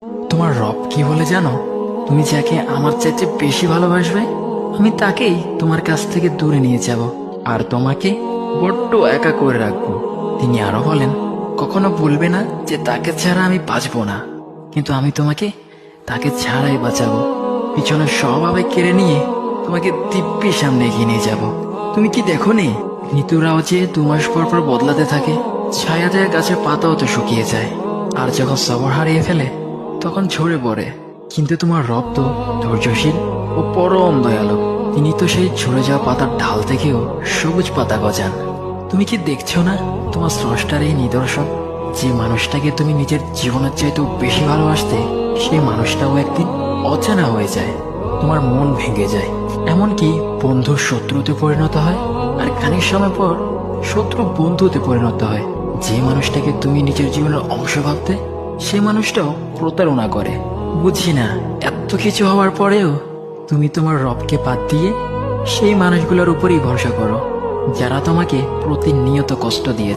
তোমার রব কি বলে জানো? তুমি যাকে আমার চাইতে বেশি ভালোবাসবে, আমি তাকেই তোমার কাছ থেকে দূরে নিয়ে যাব আর তোমাকে বড্ড একা করে রাখবো। তিনি আরো বলেন, কখনো বলবে না যে তাকে ছাড়া আমি বাঁচবো না, কিন্তু আমি তোমাকে তাকে ছাড়াই বাঁচাবো। পিছনের সব আবেগ কেড়ে নিয়ে তোমাকে দিব্যি সামনে এগিয়ে নিয়ে যাব। তুমি কি দেখো নি, ঋতুরাও যে 2 মাস পর পর বদলাতে থাকে, ছায়া দেয়া গাছের পাতাও তো শুকিয়ে যায়, আর যখন সবর হারিয়ে ফেলে তখন ঝরে পড়ে। কিন্তু তোমার রব তো ধৈর্যশীল ও পরম দয়ালু। তিনি তো সেই ঝরে যাওয়া পাতার ঢাল থেকেও সবুজ পাতা গজান। তুমি কি দেখছো না তোমার স্রষ্টার এই নিদর্শন? যে মানুষটাকে তুমি নিজের জীবনের চাইতেও বেশি ভালোবাসতে, সেই মানুষটাও একদিন অচেনা হয়ে যায়, তোমার মন ভেঙে যায়, এমনকি বন্ধুর শত্রুতে পরিণত হয়। আর খানিক সময় পর শত্রু বন্ধুতে পরিণত হয়। যে মানুষটাকে তুমি নিজের জীবনের অংশ ভাবতে, সে মানুষটাও প্রতারণা করে। বুঝি না, এত কিছু হওয়ার পরেও তুমি তোমার রবকে বাদ দিয়ে সেই মানুষগুলোর উপরই ভরসা করো, যারা তোমাকে প্রতিনিয়ত কষ্ট দিয়ে।